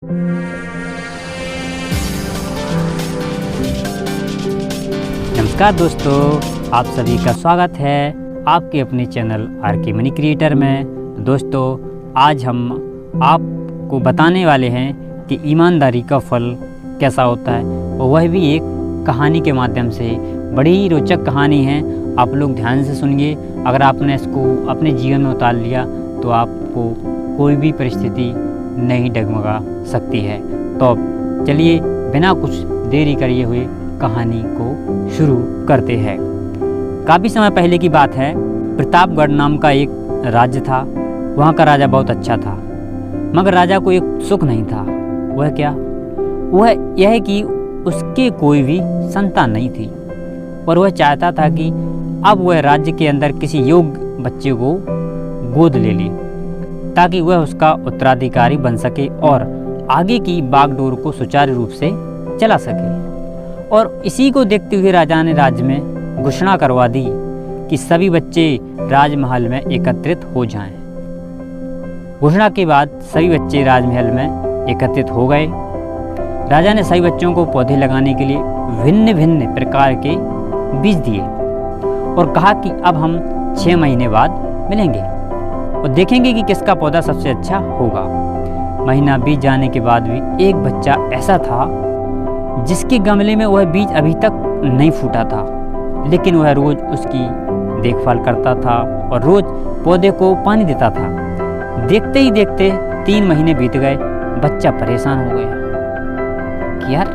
नमस्कार दोस्तों, आप सभी का स्वागत है आपके अपने चैनल आर के मनी क्रिएटर में। दोस्तों, आज हम आपको बताने वाले हैं कि ईमानदारी का फल कैसा होता है, और वह भी एक कहानी के माध्यम से। बड़ी ही रोचक कहानी है, आप लोग ध्यान से सुनिए। अगर आपने इसको अपने जीवन में उतार लिया तो आपको कोई भी परिस्थिति नहीं डगमगा सकती है। तो चलिए बिना कुछ देरी करिए हुए कहानी को शुरू करते हैं। काफ़ी समय पहले की बात है। प्रतापगढ़ नाम का एक राज्य था। वहाँ का राजा बहुत अच्छा था, मगर राजा को एक सुख नहीं था। वह क्या? वह यह कि उसके कोई भी संतान नहीं थी, और वह चाहता था कि अब वह राज्य के अंदर किसी योग्य बच्चे को गोद ले ले, ताकि वह उसका उत्तराधिकारी बन सके और आगे की बागडोर को सुचारू रूप से चला सके। और इसी को देखते हुए राजा ने राज्य में घोषणा करवा दी कि सभी बच्चे राजमहल में एकत्रित हो जाएं। घोषणा के बाद सभी बच्चे राजमहल में एकत्रित हो गए। राजा ने सभी बच्चों को पौधे लगाने के लिए भिन्न भिन्न प्रकार के बीज दिए और कहा कि अब हम 6 महीने बाद मिलेंगे और देखेंगे कि किसका पौधा सबसे अच्छा होगा। महीना बीत जाने के बाद भी एक बच्चा ऐसा था जिसके गमले में वह बीज अभी तक नहीं फूटा था, लेकिन वह रोज उसकी देखभाल करता था और रोज पौधे को पानी देता था। देखते ही देखते 3 महीने बीत गए। बच्चा परेशान हो गया कि यार,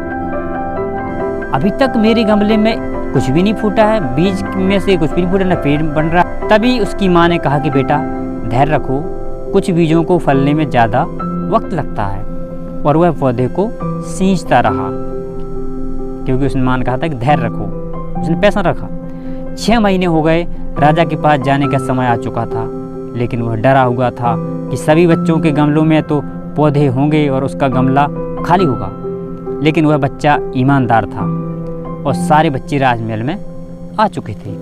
अभी तक मेरे गमले में कुछ भी नहीं फूटा है, बीज में से कुछ भी नहीं फूटा, न पेड़ बन रहा। तभी उसकी माँ ने कहा कि बेटा धैर्य रखो, कुछ बीजों को फलने में ज़्यादा वक्त लगता है। और वह पौधे को सींचता रहा, क्योंकि उसने माँ ने कहा था कि धैर्य रखो। उसने पैसा रखा। 6 महीने हो गए। राजा के पास जाने का समय आ चुका था, लेकिन वह डरा हुआ था कि सभी बच्चों के गमलों में तो पौधे होंगे और उसका गमला खाली होगा। लेकिन वह बच्चा ईमानदार था और सारे बच्चे राजमहल में आ चुके थे।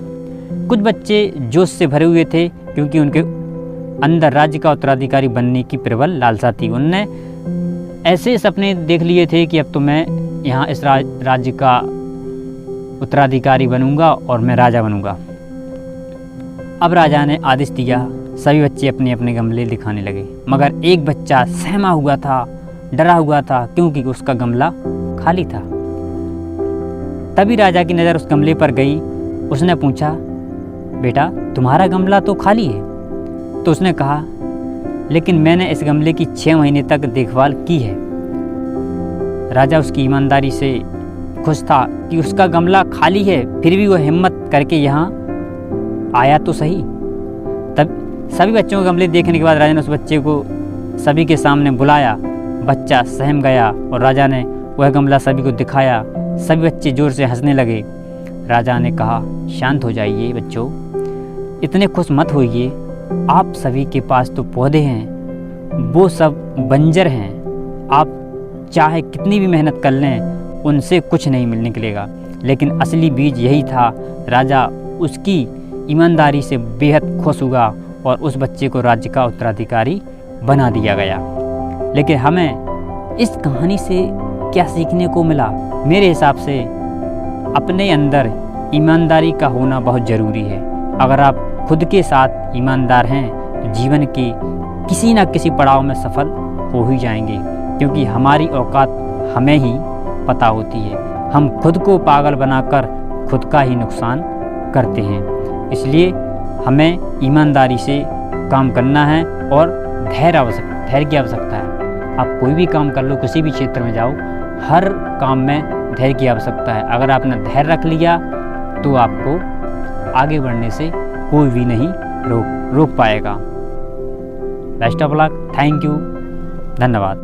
कुछ बच्चे जोश से भरे हुए थे, क्योंकि उनके अंदर राज्य का उत्तराधिकारी बनने की प्रबल लालसा थी। उनने ऐसे सपने देख लिए थे कि अब तो मैं यहाँ इस राज्य का उत्तराधिकारी बनूंगा और मैं राजा बनूंगा। अब राजा ने आदेश दिया, सभी बच्चे अपने अपने गमले दिखाने लगे, मगर एक बच्चा सहमा हुआ था, डरा हुआ था, क्योंकि उसका गमला खाली था। तभी राजा की नज़र उस गमले पर गई। उसने पूछा, बेटा तुम्हारा गमला तो खाली है। तो उसने कहा, लेकिन मैंने इस गमले की 6 महीने तक देखभाल की है। राजा उसकी ईमानदारी से खुश था कि उसका गमला खाली है, फिर भी वह हिम्मत करके यहाँ आया तो सही। तब सभी बच्चों के गमले देखने के बाद राजा ने उस बच्चे को सभी के सामने बुलाया। बच्चा सहम गया और राजा ने वह गमला सभी को दिखाया। सभी बच्चे जोर से हंसने लगे। राजा ने कहा, शांत हो जाइए बच्चों, इतने खुश मत होइए। आप सभी के पास तो पौधे हैं, वो सब बंजर हैं। आप चाहे कितनी भी मेहनत कर लें, उनसे कुछ नहीं निकलेगा। लेकिन असली बीज यही था। राजा उसकी ईमानदारी से बेहद खुश हुआ और उस बच्चे को राज्य का उत्तराधिकारी बना दिया गया। लेकिन हमें इस कहानी से क्या सीखने को मिला? मेरे हिसाब से अपने अंदर ईमानदारी का होना बहुत ज़रूरी है। अगर आप खुद के साथ ईमानदार हैं तो जीवन के किसी न किसी पड़ाव में सफल हो ही जाएंगे, क्योंकि हमारी औकात हमें ही पता होती है। हम खुद को पागल बनाकर खुद का ही नुकसान करते हैं। इसलिए हमें ईमानदारी से काम करना है और धैर्य की आवश्यकता है। आप कोई भी काम कर लो, किसी भी क्षेत्र में जाओ, हर काम में धैर्य की आवश्यकता है। अगर आपने धैर्य रख लिया तो आपको आगे बढ़ने से कोई भी नहीं रोक पाएगा। Best of luck. Thank you. धन्यवाद।